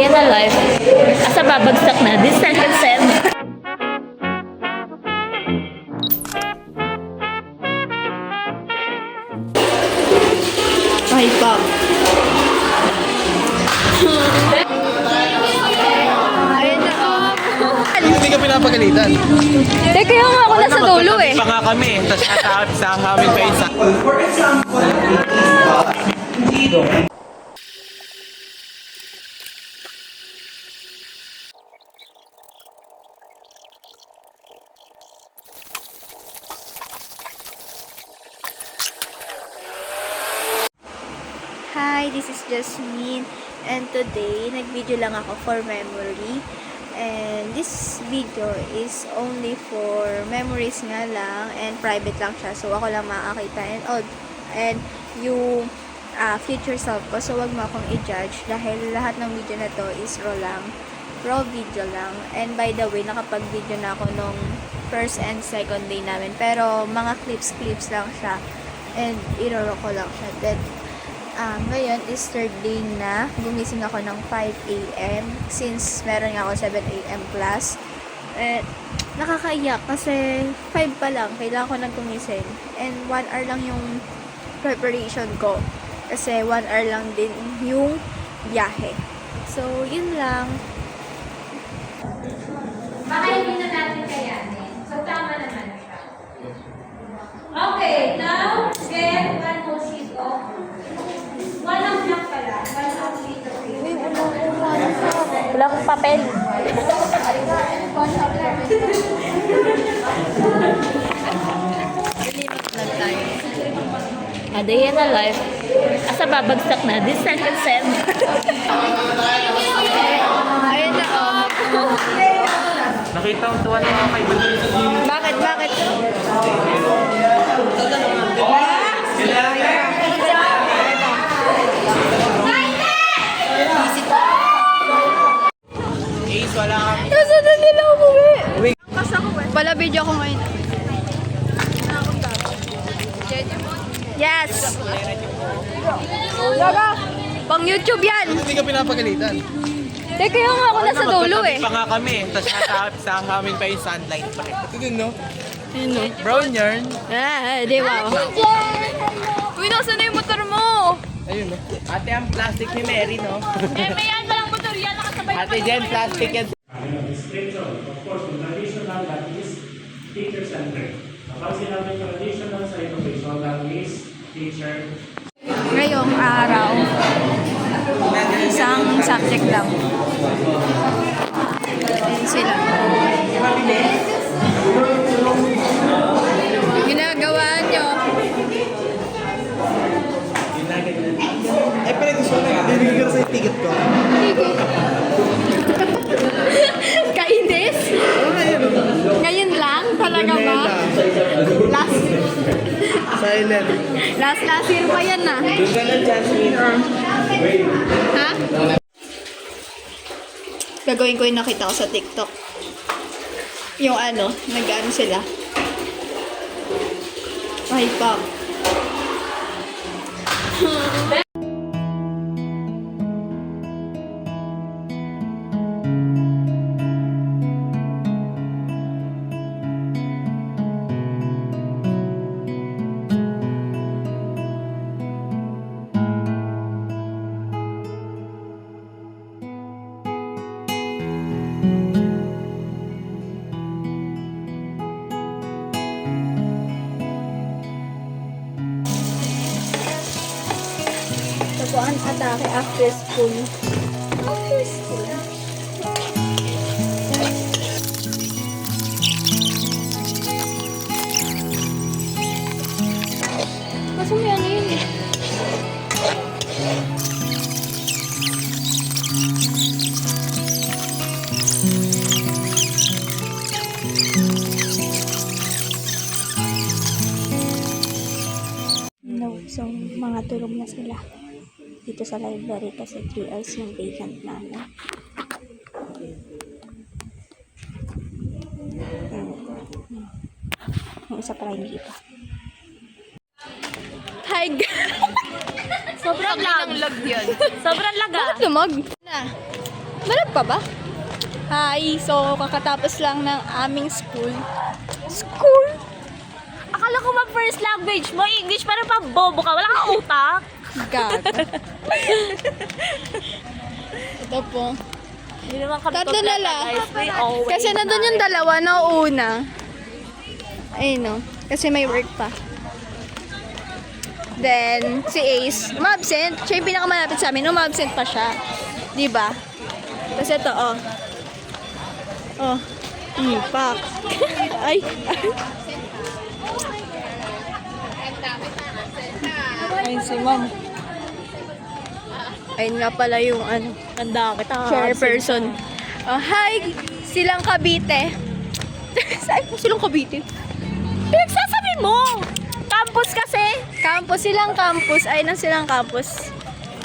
day in a life. Asa babagsak na, this second sem. Ay, pop. Ayun na, Hindi ka pinapagalitan. Teka, kaya nga ako nasa dulo eh. Pa nga kami, tapos sa amin pa isa. Hi, this is Jasmine, and today nag-video lang ako for memory, and this video is only for memories nga lang and private lang siya, so ako lang makakita and yung future self ko, so wag mo akong i-judge dahil lahat ng video na to is raw video lang. And by the way, nakapag-video na ako nung first and second day namin, pero mga clips lang siya and iroro ko lang siya. Then ngayon is third day na. Gumising ako ng 5 AM since meron nga ako 7 AM class. Nakakaiyak kasi 5 pa lang kailangan ko nang gumising, and 1 hour lang yung preparation ko kasi 1 hour lang din yung biyahe. So yun lang. Baka hindi na natin kayanin. So, tama naman siya. Okay, now, get one whole sheet of walang black pala. One whole sheet of paper. Wala akong papel. Limat lang tayo. A day in a life. Asa babagsak na, this second sem. Ayun na, Nakita ko tuwan mga kaibigan. Bakit? Ace, wala kami. Nasa na nila umuwi? Pala video ko ngayon. Yes! Pang YouTube yan! Hindi ka pinapagalitan. Teka, kaya nga ako nasa dulo eh. Pa nga kami, tapos sa amin pa yung sunlight pa. Ito din, no? Ayun no? Brown yarn. Di ba? Uy, nasa na yung motor mo? Ayun, no? Ate, ang plastic ni Mary, no? May yan palang motor yan. Nakasabay Ate Jen, plastic yan. Description, of course, yung traditional that is teacher-centered. Kapag sinabi traditional sa education, that is teacher. Ngayong araw, isang subject lang. Ayun sila. Ginagawa nyo. Eh, pala gusto na. Bibigyan ko sa ticket ko. Kainis? Ngayon lang? Talaga ba? Silent. Last year pa yan na. Doon ka na, Jasmine. Ha? Gagawin ko yung nakita ko sa TikTok. Yung nag-ano sila. Ay, pop. Ito ang atake after school. After school? Kaso may yun eh. No, so mga tulog na sila dito sa library kasi 3 hours yung vacant namin. Yung isa pala hindi pa. Hi guys! Sobrang lag. Lag yun. Sobrang laga. Bakit lumag? Na. pa ba? Hi! So, kakatapos lang ng aming school. School? Akala ko first language mo, English, pero pa bobo ka. Wala kang utak. God. Ito po. Hindi naman kami Tatlo na kompleto, lang. guys. We always Kasi nandun yung dalawa na una. Ayun no. Kasi may work pa. Then, si Ace, umabsent. Siya yung pinakamalapit sa amin. Umabsent pa siya. Diba? Tapos ito, oh. Oh. Ipak. Ay. Ayun si ma'am. Ayun nga pala yung ano, Tanda kita. chairperson. Oh, hi! Silang Cavite. Saan po silang Cavite? Pinagsasabi mo! Campus kasi! Campus, silang campus. Ayun ang silang campus.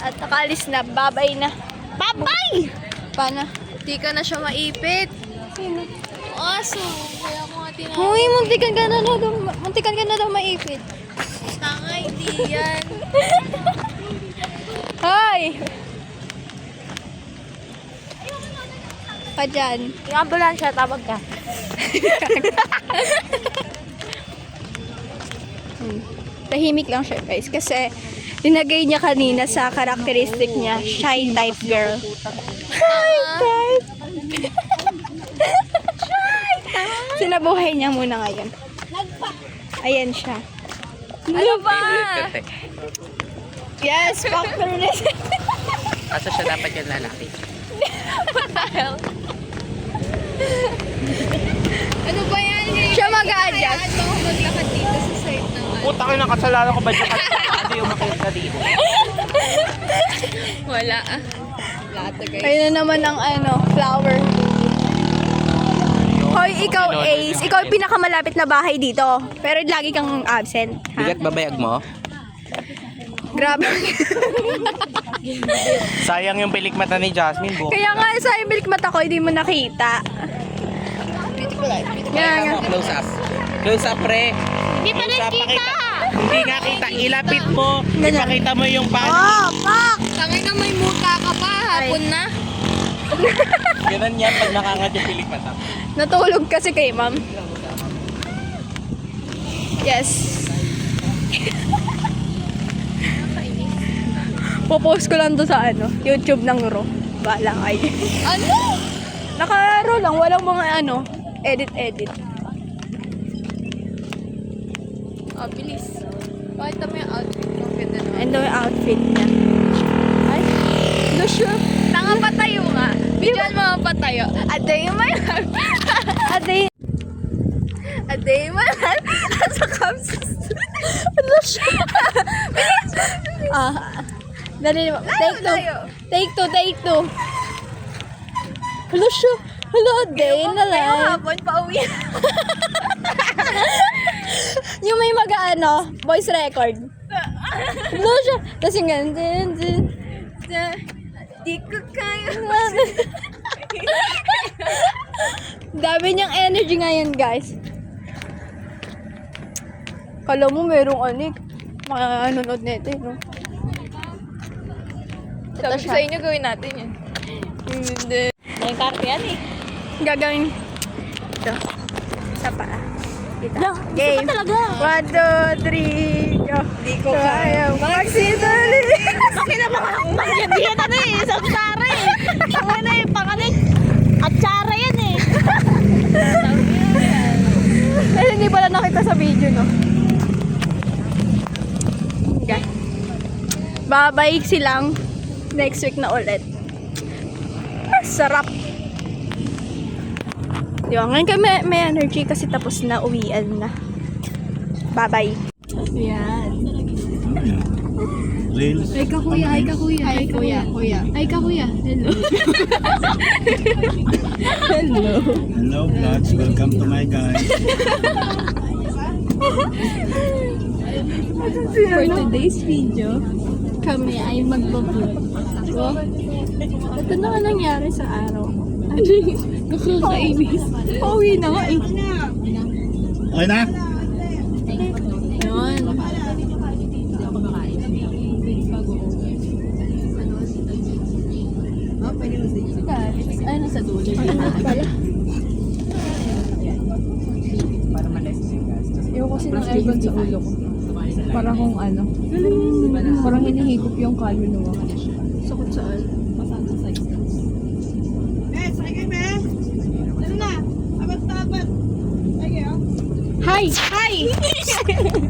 At nakalis na. Babay na. Babay! Paano? Di ka na siya maipit. Sino? Aso, kaya mo nga tinawag. Huy, muntikan ka na daw maipit. Tanga, hindi yan. Hi! Pa dyan. Yung ambulansya, tawag ka. Tahimik lang siya guys kasi linagay niya kanina sa characteristic niya, shy type girl. Shy type! Sinabuhay niya muna ngayon. Ayan siya. Ano ba? Yes, factorless. Asa siya dapat yung lalaki? Ano ba yan? Siya mag-a-adjust. Baka maglakad dito sa side ng Puta ko yung nakasalanan ko ba dyan? Ano yung makita dito? Wala ah. Lahat na guys. Ayun na naman ang ano, flower. Hoy, ikaw Ace, ikaw yung pinakamalapit na bahay dito. Pero lagi kang absent. Ha? Bigat babayag mo? Grabe. Sayang yung pilikmata ni Jasmine, bu. Kaya nga sa milik mata ko, hindi mo nakita. Kaya nga. Close up. Close up, pre. Hindi pa rin Close up, kita! pakita. Hindi nga kita. Ilapit mo. Ganyan. Ipakita mo yung body. Oh, fuck! Tangay na may muta ka pa. Hapon na. Ganun yan pag nakangat yung pilikmata. Natulog kasi kay ma'am. Yes. Popost ko lang to sa ano, YouTube ng Ro. Bahala kayo. Ano? Naka-Ro lang, walang mga ano, edit. Ah, bilis. Pakita mo yung outfit mo. Ganda naman. Ano yung outfit niya? Ay, Lucio. Tanga patayo nga. Bigyan mo ang patayo. Aday mo yan. Aday mo yan. Sa kapsis. Lucio. Dali mo. Take two. Lucio. Hello, day na lang. Hapon, pauwi. Yung may mag-ano, voice record. Lucio. Tapos yung ganun. Di ko kaya. Dami niyang energy ngayon, guys. Kala mo merong anik. Manonood nito, no? Sabi ko sa inyo, gawin natin yun. Hindi. May karpe yan eh. Gagawin. Ito. Isa pa. Kita. Lang, Game. isa pa talaga. 1, 2, 3, go. Di ko kaya magsidali. Bakit na mga yan ano eh, isang tsara eh. Tanga na eh, pangalit. At tsara yan eh. Eh, hindi pala nakita sa video, no? Okay. Babay silang next week na ulit. Sarap. Diba, ngayon kayo may energy kasi tapos na, uwian na. Bye-bye. Yan. Reels. Ay ka kuya. Hello. Hello vlogs, welcome to my guys. For today's video, kami ay magbablog. So, ito na nga nangyari sa araw. Nakakainis. Pauwi na nga eh. Okay na? Yun. Ayoko kasi ng aircon sa ulo ko. Parang kung ano. Parang hinihigop yung kaluluwa. Sakot saan? Hi! Hi!